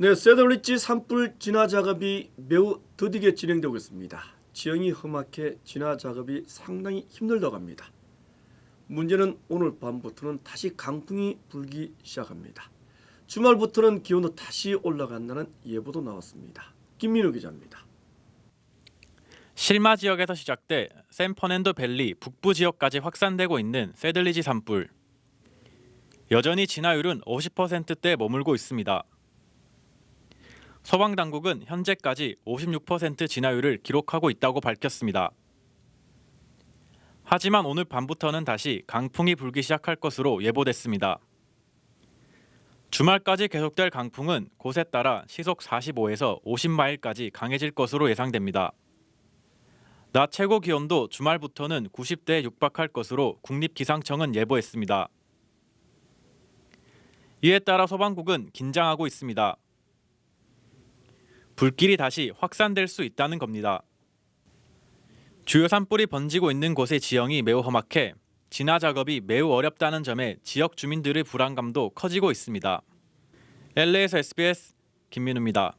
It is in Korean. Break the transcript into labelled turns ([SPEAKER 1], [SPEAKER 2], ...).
[SPEAKER 1] 네, 샌드위치 산불 진화 작업이 매우 더디게 진행되고 있습니다. 지형이 험악해 진화 작업이 상당히 힘들다고 합니다. 문제는 오늘 밤부터는 다시 강풍이 불기 시작합니다. 주말부터는 기온도 다시 올라간다는 예보도 나왔습니다. 김민우 기자입니다.
[SPEAKER 2] 실마 지역에서 시작돼 샌퍼난도 밸리 북부 지역까지 확산되고 있는 새들리지 산불. 여전히 진화율은 50%대에 머물고 있습니다. 소방당국은 현재까지 56% 진화율을 기록하고 있다고 밝혔습니다. 하지만 오늘 밤부터는 다시 강풍이 불기 시작할 것으로 예보됐습니다. 주말까지 계속될 강풍은 곳에 따라 시속 45에서 50마일까지 강해질 것으로 예상됩니다. 낮 최고 기온도 주말부터는 90대에 육박할 것으로 국립기상청은 예보했습니다. 이에 따라 소방국은 긴장하고 있습니다. 불길이 다시 확산될 수 있다는 겁니다. 주요 산불이 번지고 있는 곳의 지형이 매우 험악해 진화 작업이 매우 어렵다는 점에 지역 주민들의 불안감도 커지고 있습니다. LA에서 SBS 김민우입니다.